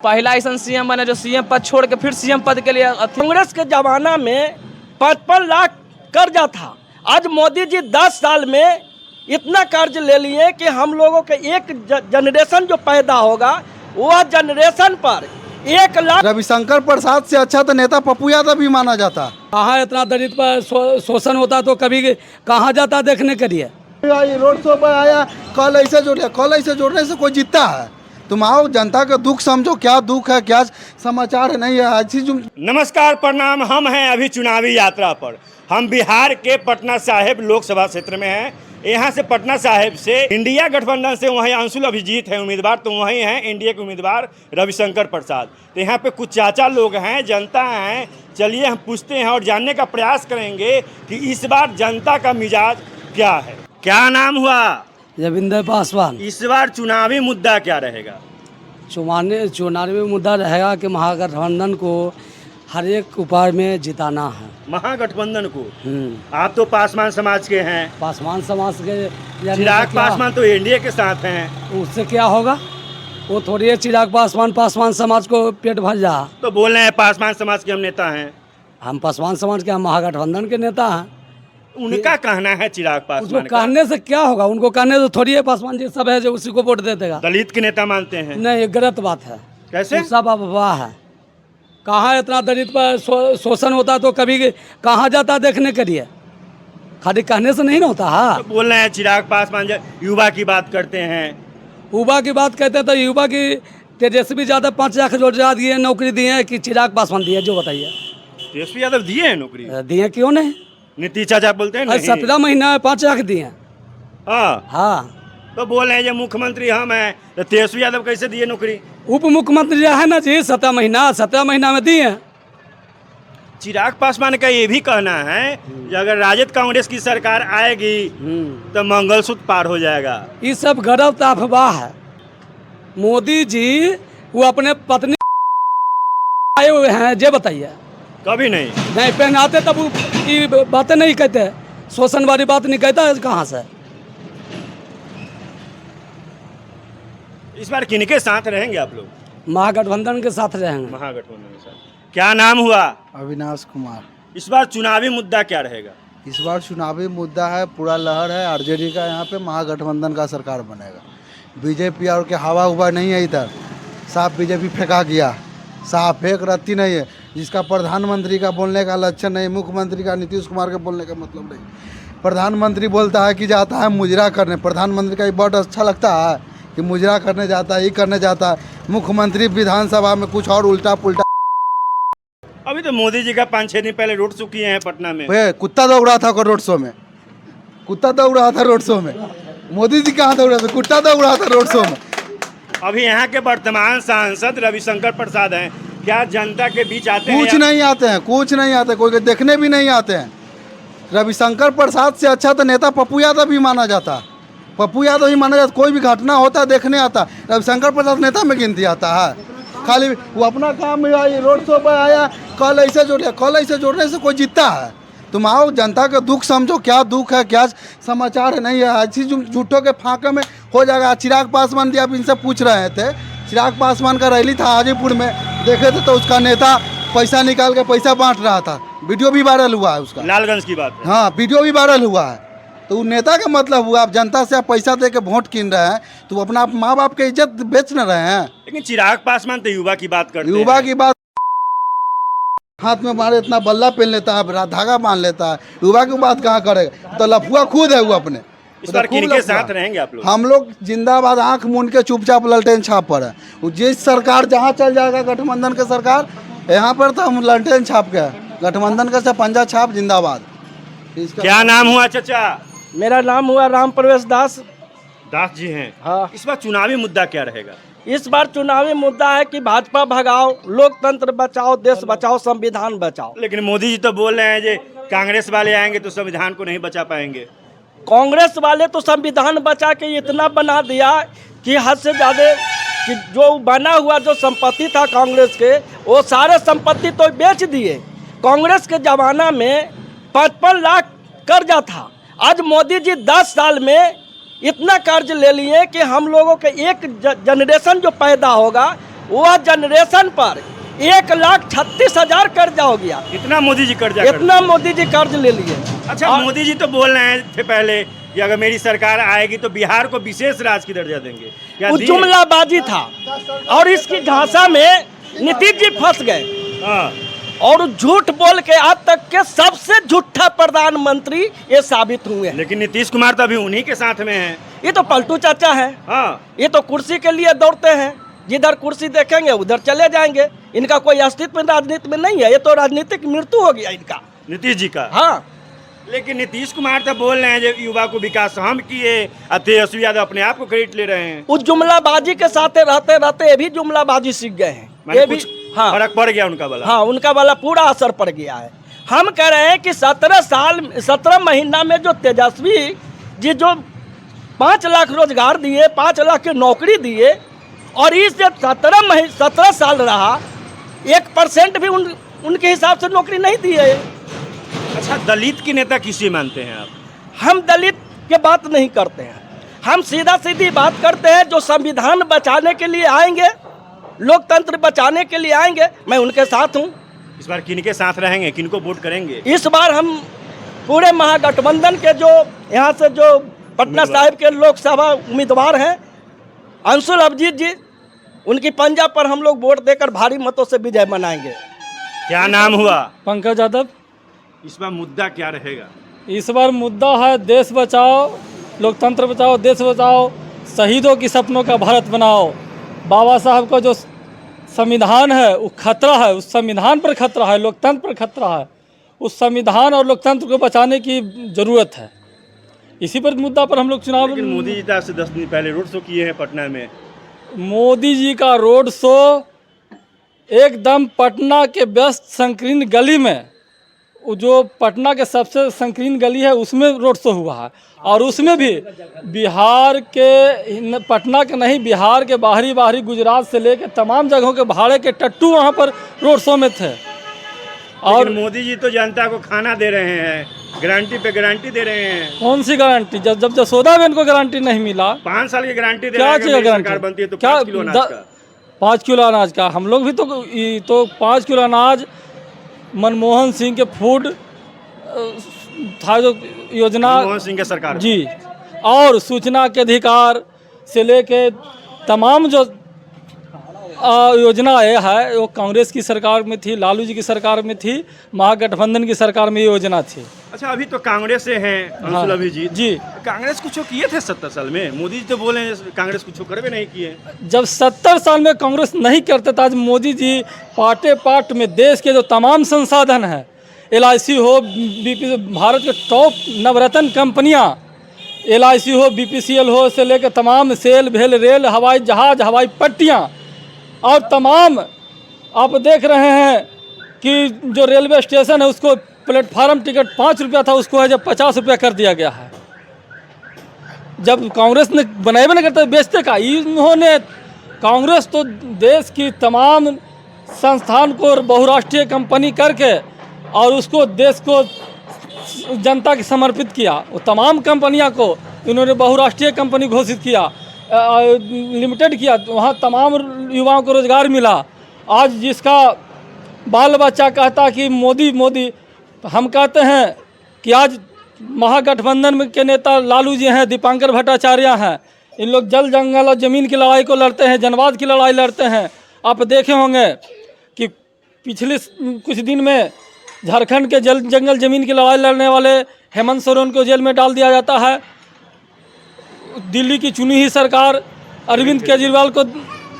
पहला ऐसा सीएम बना जो सीएम पद छोड़ के फिर सीएम पद के लिए कांग्रेस के जमाना में 55 लाख कर्जा था। आज मोदी जी 10 साल में इतना कर्ज ले लिए कि हम लोगों के एक जनरेशन जो पैदा होगा वह जनरेशन पर 1 लाख। रविशंकर प्रसाद से अच्छा तो नेता पप्पू यादव भी माना जाता। कहाँ इतना दलित पर शोषण होता तो कभी कहाँ जाता देखने के लिए। रोड शो पर आया, कल ऐसे जोड़ लिया, कल ऐसे जोड़ने से कोई जीतता है? तुम आओ, जनता का दुख समझो, क्या दुख है, क्या समाचार है, नहीं है अच्छी। नमस्कार, प्रणाम। हम हैं अभी चुनावी यात्रा पर। हम बिहार के पटना साहिब लोकसभा क्षेत्र में हैं। यहाँ से पटना साहिब से इंडिया गठबंधन से वहीं अंशुल अभिजीत है उम्मीदवार, तो वहीं हैं एनडीए के उम्मीदवार रविशंकर प्रसाद। तो यहाँ पे कुछ चाचा लोग हैं, जनता हैं। चलिए हम पूछते हैं और जानने का प्रयास करेंगे कि इस बार जनता का मिजाज क्या है। क्या नाम हुआ? रविंद्र पासवान। इस बार चुनावी मुद्दा क्या रहेगा? चुनावी मुद्दा रहेगा कि महागठबंधन को हर एक उपाय में जिताना है। महागठबंधन को? आप तो पासवान समाज के हैं। पासवान समाज के चिराग पासवान तो एनडीए के साथ हैं। उससे क्या होगा? वो थोड़ी है चिराग पासवान समाज को पेट भर जा। तो बोल रहे हैं पासवान समाज के हम नेता हैं। हम पासवान समाज के, हम महागठबंधन के नेता हैं। उनका कहना है चिराग पासवान उसको कहने से क्या होगा? उनको कहने से थोड़ी है पासवान जी सब है जो उसी को वोट दे देगा। दलित के नेता मानते हैं? नहीं, ये गलत बात है। कैसे? सब अफवाह है। कहाँ इतना दलित पर शोषण होता तो कभी कहाँ जाता देखने के लिए। खाली कहने से नहीं ना होता है। तो बोल रहे हैं चिराग पासवान युवा की बात करते हैं। युवा की बात कहते हैं तो युवा की तेजस्वी यादव 5 लाख रोजगार दिए, नौकरी दिए कि चिराग पासवान दिए? जो बताइए। तेजस्वी यादव दिए हैं नौकरी? दिए, क्यों नहीं? नीतीश चाचा बोलते हैं नहीं। 17 महीना में 5 लाख दिए। हाँ। तो बोल रहे हैं जो मुख्यमंत्री हम हैं, तो तेजस्वी यादव कैसे दिए नौकरी? उप मुख्यमंत्री है ना जी, 17 महीना में दिए। चिराग पासवान का ये भी कहना है कि अगर राजद कांग्रेस की सरकार आएगी तो मंगलसूत्र पार हो जाएगा। ये सब गलत अफवाह है। मोदी जी वो अपने पत्नी आए हुए हैं, जे बताइए। कभी नहीं पहनाते तब ये बातें नहीं कहते, शोषण वाली बात नहीं कहता है। कहाँ से? इस बार किनके साथ रहेंगे आप लोग? महागठबंधन के साथ रहेंगे। महागठबंधन के साथ। क्या नाम हुआ? अविनाश कुमार। इस बार चुनावी मुद्दा क्या रहेगा? इस बार चुनावी मुद्दा है, पूरा लहर है आरजेडी का। यहाँ पे महागठबंधन का सरकार बनेगा। बीजेपी और के हवा हुआ नहीं है इधर, साफ बीजेपी फेंका गया, साफ फेंक रत्ती नहीं है। जिसका प्रधानमंत्री का बोलने का लक्षण नहीं, मुख्यमंत्री का नीतीश कुमार के बोलने का मतलब नहीं। प्रधानमंत्री बोलता है कि जाता है मुजरा करने। प्रधानमंत्री का ये बहुत अच्छा लगता है कि मुजरा करने जाता है, ये करने जाता है। मुख्यमंत्री विधानसभा में कुछ और उल्टा पुल्टा। अभी तो मोदी जी का 5-6 दिन पहले रोड शो किए हैं पटना में। कुत्ता दौड़ रहा था रोड शो में, कुत्ता दौड़ रहा था रोड शो में। मोदी जी कहाँ दौड़ रहा था? कुत्ता दौड़ रहा था रोड शो में। अभी यहाँ के वर्तमान सांसद रविशंकर प्रसाद हैं। क्या जनता के बीच आते हैं? कुछ नहीं आते हैं, कुछ नहीं आते, कोई देखने भी नहीं आते हैं। रविशंकर प्रसाद से अच्छा तो नेता पप्पू यादव भी माना जाता। पप्पू यादव ही माना जाता। कोई भी घटना होता है देखने आता। रविशंकर प्रसाद नेता में गिनती आता है। खाली वो अपना काम में आई, रोड शो पर आया, कल ऐसे जोड़ लिया, कल ऐसे जोड़ने से कोई जीतता है? तुम आओ, जनता का दुख समझो, क्या दुख है, क्या समाचार है, नहीं है अच्छी। झूठों के फांके में हो जाएगा। चिराग पासवान जी आप इनसे पूछ रहे थे, चिराग पासवान का रैली था हाजीपुर में, देखे थे तो उसका नेता पैसा निकाल के पैसा बांट रहा था। वीडियो भी वायरल हुआ है उसका। लालगंज की बात है। हाँ, वीडियो भी वायरल हुआ है। तो वो नेता का मतलब हुआ, आप जनता से आप पैसा दे के वोट कीन रहे हैं, तो अपना माँ बाप के इज्जत बेच न रहे हैं। लेकिन चिराग पासवान तो युवा की बात करते हैं। युवा की बात हाथ में मारे इतना बल्ला पहन लेता है, धागा बांध लेता है। युवा की बात कहाँ करेगा? तो लफुआ खुद है वो अपने। इस बार किनके साथ रहेंगे आप लोग? हम लोग जिंदाबाद, आंख मूंद के चुपचाप ललटेन छाप पर है। जिस सरकार जहाँ चल जाएगा गठबंधन के सरकार, यहाँ पर तो हम ललटेन छाप के गठबंधन का पंजा छाप जिंदाबाद। क्या नाम हुआ चाचा? मेरा नाम हुआ राम प्रवेश दास जी हैं। हाँ। इस बार चुनावी मुद्दा क्या रहेगा? इस बार चुनावी मुद्दा है कि भाजपा भगाओ, लोकतंत्र बचाओ, देश बचाओ, संविधान बचाओ। लेकिन मोदी जी तो बोल रहे हैं जो कांग्रेस वाले आएंगे तो संविधान को नहीं बचा पाएंगे। कांग्रेस वाले तो संविधान बचा के इतना बना दिया कि हद से ज़्यादा, कि जो बना हुआ जो संपत्ति था कांग्रेस के, वो सारे संपत्ति तो बेच दिए। कांग्रेस के ज़माना में 55 लाख कर्जा था। आज मोदी जी 10 साल में इतना कर्ज ले लिए कि हम लोगों के एक जनरेशन जो पैदा होगा वह जनरेशन पर 1,36,000 कर्जा हो गया। इतना मोदी जी कर्जा इतना मोदी जी कर्ज ले लिए। अच्छा, मोदी जी तो बोल रहे थे पहले कि अगर मेरी सरकार आएगी तो बिहार को विशेष राज्य की दर्जा देंगे। क्या वो दिए? जुमलाबाजी था और इसकी झांसा में नीतीश जी फंस गए हाँ। और झूठ बोल के आज तक के सबसे झूठा प्रधानमंत्री ये साबित हुए हैं। लेकिन नीतीश कुमार तो अभी उन्हीं के साथ में हैं। ये तो पलटू चाचा है, हाँ। ये तो कुर्सी के लिए दौड़ते हैं, जिधर कुर्सी देखेंगे उधर चले जाएंगे। इनका कोई अस्तित्व राजनीति में नहीं है, ये तो राजनीतिक मृत्यु हो गया इनका, नीतीश जी का। हाँ। लेकिन नीतीश कुमार तो बोल रहे हैं जो युवा को विकास हम किए, तेजस्वी यादव अपने आप को क्रेडिट ले रहे हैं। उस जुमलाबाजी के साथ रहते रहते ये भी जुमलाबाजी सीख गए हैं। माने ये भी कुछ हाँ फर्क पड़ गया उनका वाला। हाँ, उनका वाला पूरा असर पड़ गया है। हम कह रहे हैं कि 17 महीना में जो तेजस्वी जी जो 5 लाख रोजगार दिए, 5 लाख की नौकरी दिए, और इस 17 साल रहा 1% भी उनके हिसाब से नौकरी नहीं दी है। अच्छा, दलित की नेता किसे मानते हैं आप? हम दलित के बात नहीं करते हैं, हम सीधा सीधी बात करते हैं। जो संविधान बचाने के लिए आएंगे, लोकतंत्र बचाने के लिए आएंगे, मैं उनके साथ हूँ। इस बार किनके साथ रहेंगे, किनको वोट करेंगे? इस बार हम पूरे महागठबंधन के जो यहाँ से जो पटना साहिब के लोकसभा उम्मीदवार हैं, अंशुल अभिजीत जी, उनकी पंजा पर हम लोग वोट देकर भारी मतों से विजय मनाएंगे। क्या नाम हुआ? पंकज यादव। इस बार मुद्दा क्या रहेगा? इस बार मुद्दा है देश बचाओ, लोकतंत्र बचाओ, देश बचाओ, शहीदों की सपनों का भारत बनाओ। बाबा साहब का जो संविधान है वो खतरा है, उस संविधान पर खतरा है, लोकतंत्र पर खतरा है। उस संविधान और लोकतंत्र को बचाने की ज़रूरत है। इसी पर मुद्दा पर हम लोग चुनाव। लेकिन मोदी जी आज से 10 दिन पहले रोड शो किए हैं पटना में। मोदी जी का रोड शो एकदम पटना के व्यस्त संकीर्ण गली में, वो जो पटना के सबसे संकीर्ण गली है उसमें रोड शो हुआ है। और उसमें भी बिहार के, पटना के नहीं, बिहार के बाहरी गुजरात से लेकर तमाम जगहों के भाड़े के टट्टू वहाँ पर रोड शो में थे। और मोदी जी तो जनता को खाना दे रहे हैं, गारंटी पे गारंटी दे रहे हैं। कौन सी गारंटी? जब जसोदा बेन को गारंटी नहीं मिला, 5 साल की गारंटी दे क्या रहे हैं। चीज़ मेरी गारंटी? सरकार बनती है तो क्या 5 किलो अनाज का। 5 किलो अनाज का हम लोग भी तो 5 किलो अनाज मनमोहन सिंह के फूड था जो योजना, मनमोहन सिंह के सरकार जी। और सूचना के अधिकार से लेके तमाम जो योजनाएं है वो कांग्रेस की सरकार में थी, लालू जी की सरकार में थी, महागठबंधन की सरकार में ये योजना थी। अच्छा, अभी तो कांग्रेस से हैं अंशुल अभिजीत जी। कांग्रेस कुछ किए थे 70 साल में? मोदी जी तो बोले कांग्रेस कुछ करवे नहीं किए। जब 70 साल में कांग्रेस नहीं करते था, आज मोदी जी पार्ट में देश के जो तमाम संसाधन हैं, LIC हो, भारत के टॉप नवरत्न कंपनियां, LIC हो, BPCL हो, से लेकर तमाम सेल भेल, रेल, हवाई जहाज, हवाई पट्टियां, और तमाम आप देख रहे हैं कि जो रेलवे स्टेशन है उसको प्लेटफार्म टिकट 5 रुपया था, उसको है जब 50 रुपया कर दिया गया है। जब कांग्रेस ने बनाए नहीं करते बेचते का, इन्होंने कांग्रेस तो देश की तमाम संस्थान को बहुराष्ट्रीय कंपनी करके और उसको देश को जनता के समर्पित किया। वो तमाम कंपनियां को इन्होंने बहुराष्ट्रीय कंपनी घोषित किया, लिमिटेड किया, वहाँ तमाम युवाओं को रोजगार मिला। आज जिसका बाल बच्चा कहता कि मोदी मोदी, हम कहते हैं कि आज महागठबंधन के नेता लालू जी हैं, दीपांकर भट्टाचार्य हैं, इन लोग जल जंगल और ज़मीन की लड़ाई को लड़ते हैं, जनवाद की लड़ाई लड़ते हैं। आप देखे होंगे कि पिछले कुछ दिन में झारखंड के जल जंगल ज़मीन की लड़ाई लड़ने वाले हेमंत सोरेन को जेल में डाल दिया जाता है। दिल्ली की चुनी हुई सरकार अरविंद केजरीवाल को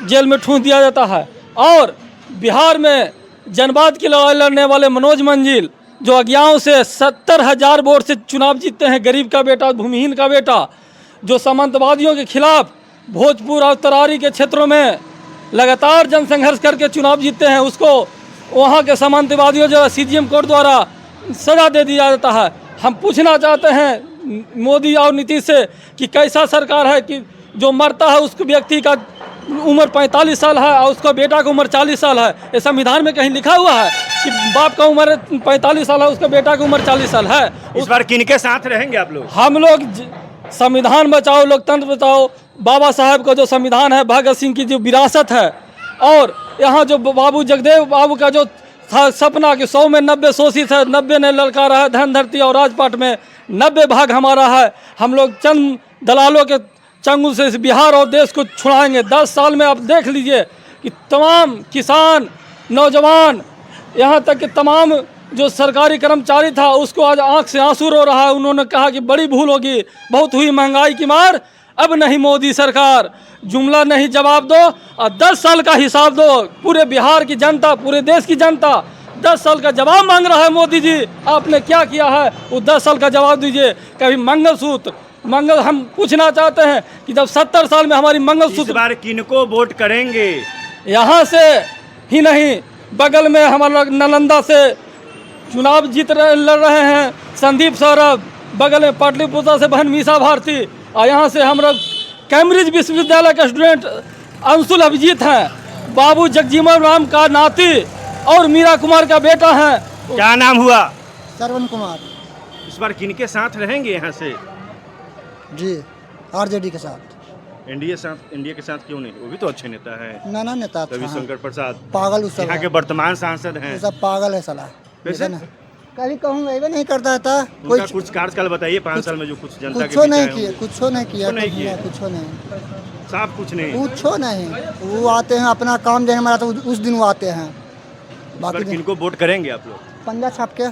जेल में ठूंस दिया जाता है। और बिहार में जनवाद की लड़ाई लड़ने वाले मनोज मंजिल, जो अज्ञाओं से 70,000 वोट से चुनाव जीतते हैं, गरीब का बेटा, भूमिहीन का बेटा, जो सामंतवादियों के खिलाफ भोजपुर और तरारी के क्षेत्रों में लगातार जनसंघर्ष करके चुनाव जीतते हैं, उसको वहाँ के सामंतवादियों जो CGM कोर्ट द्वारा सजा दे दिया जाता है। हम पूछना चाहते हैं मोदी और नीतीश से कि कैसा सरकार है कि जो मरता है उसको व्यक्ति का उम्र 45 साल है और उसका बेटा का उम्र 40 साल है। ये संविधान में कहीं लिखा हुआ है कि बाप का उम्र 45 साल है, उसका बेटा का उम्र 40 साल है। इस बार किनके साथ रहेंगे आप लोग? हम लोग संविधान बचाओ, लोकतंत्र बचाओ, बाबा साहब का जो संविधान है, भगत सिंह की जो विरासत है, और यहाँ जो बाबू जगदेव बाबू का जो था सपना कि 100 में 90 शोषित है, 90 ने ललकारा है धन धरती और राजपाट में 90 भाग हमारा है। हम लोग चंद दलालों के चंगुल से इस बिहार और देश को छुड़ाएंगे। 10 साल में आप देख लीजिए कि तमाम किसान, नौजवान, यहाँ तक कि तमाम जो सरकारी कर्मचारी था उसको आज आंख से आंसू रो रहा है। उन्होंने कहा कि बड़ी भूल होगी, बहुत हुई महंगाई की मार, अब नहीं मोदी सरकार, जुमला नहीं जवाब दो और 10 साल का हिसाब दो। पूरे बिहार की जनता, पूरे देश की जनता 10 साल का जवाब मांग रहा है। मोदी जी आपने क्या किया है वो 10 साल का जवाब दीजिए। कभी मंगलसूत्र हम पूछना चाहते हैं कि जब 70 साल में हमारी इस मंगलसूत्र, बार किनको वोट करेंगे? यहाँ से ही नहीं बगल में हमारा नालंदा से चुनाव लड़ रहे हैं संदीप सौरभ, बगल में पाटलिपुत्र से बहन मीसा भारती और यहाँ से हम लोग कैम्ब्रिज विश्वविद्यालय के स्टूडेंट अंशुल अभिजीत हैं, बाबू जगजीवन राम का नाती और मीरा कुमार का बेटा है। क्या नाम हुआ? श्रवण कुमार। इस बार किनके साथ रहेंगे यहाँ से? जी आरजेडी के साथ। इंडिया के साथ क्यों नहीं? वो भी तो अच्छे नेता है। नाना नेता था, रविशंकर प्रसाद पागल उस सब यहाँ के वर्तमान सांसद हैं। वो सब पागल है साला। वैसे? ना कभी कहूँगा ये नहीं करता था उनका कुछ कार्यकाल बताइए 5 साल में जो कुछ जनता के कुछो बीच नहीं आए किया, होंगे। कुछो नहीं किया, कुछो नहीं किया। कुछो नहीं, साफ कुछ नहीं। कुछो नहीं। वो आते हैं अपना काम देने हमारा, तो उस दिन वो आते हैं। इस बार बाकी दिन किनको वोट करेंगे आप लोग? पंजा छाप के।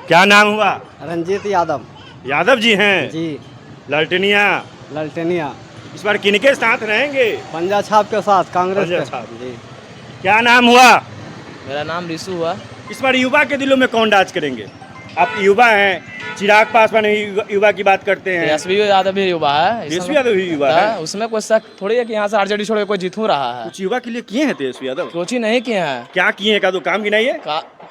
क्या नाम हुआ? रंजीत यादव। यादव जी हैं जी लालटेनिया। ललटेनिया इस बार किनके साथ रहेंगे? पंजा छाप के साथ कांग्रेस पंजा के। छाप। जी क्या नाम हुआ? मेरा नाम रिशु हुआ। इस बार युवा के दिलों में कौन राज करेंगे? आप युवा हैं, चिराग पासवान युवा की बात करते हैं, तेजस्वी यादव भी युवा है। तेजस्वी यादव भी युवा है। उसमें कोई शक थोड़ी है कि यहाँ से आरजेडी छोड़ के कोई जीतू रहा है। कुछ युवा के लिए किए हैं तेजस्वी यादव? कुछ ही नहीं किए हैं। क्या किए हैं? का तो काम गिनाइए।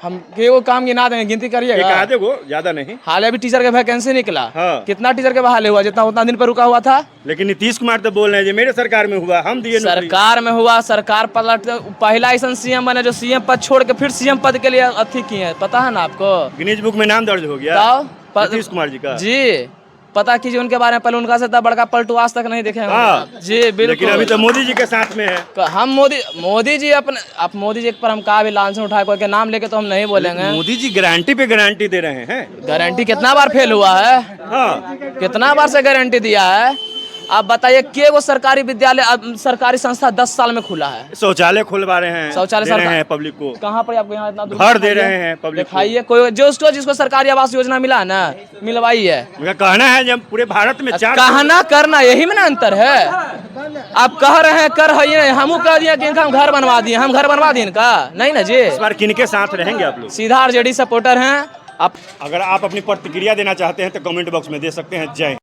हम के वो काम गिना देंगे, गिनती एक करिएगा। आधे को, ज्यादा नहीं। हाल अभी टीचर का वैकेंसी निकला। हाँ। कितना टीचर के बहाली हुआ? जितना उतना दिन पर रुका हुआ था। लेकिन नीतीश कुमार तो बोल रहे हैं जी मेरे सरकार में हुआ, हम दिए नौकरी। सरकार में हुआ, सरकार पलट, पहला ऐसा सीएम बने जो सीएम पद छोड़ के फिर सीएम पद के लिए अथी किए हैं। पता है ना आपको? गिनीज बुक में नाम दर्ज हो गया बताओ। नीतीश कुमार जी का। जी पता कीजिए उनके बारे में। पहले उनका से इतना बड़का पलटू आज तक नहीं देखे हाँ। होंगे। जी लेकिन बिल्कुल। अभी तो मोदी जी के साथ में है। हम मोदी जी अपने आप मोदी जी पर हम कहा भी लांछन उठाए कोई के नाम लेके तो हम नहीं बोलेंगे। मोदी जी गारंटी पे गारंटी दे रहे हैं। गारंटी कितना बार फेल हुआ है? हाँ। कितना बार से गारंटी दिया है? आप बताइए के वो सरकारी विद्यालय सरकारी संस्था 10 साल में खुला है? शौचालय खुलवा रहे हैं, शौचालय दे रहे सरकार- हैं पब्लिक को। कहाँ पर आपको यहाँ इतना दूर घर दे रहे हैं पब्लिक को। दिखाइए कोई जो जिसको सरकारी आवास योजना मिला है ना, मिलवाई है। उनका कहना है जब पूरे भारत में 4 कहना करना यही में ना अंतर है। आप कह रहे हैं कर है, हम कह दिए कि इनका हम घर बनवा दिए, हम घर बनवा दिए इनका नहीं ना जी। इस बार किनके साथ रहेंगे आप लोग? सीधा आरजेडी सपोर्टर हैं आप। अगर आप अपनी प्रतिक्रिया देना चाहते हैं तो कमेंट बॉक्स में दे सकते हैं। जय हिंद।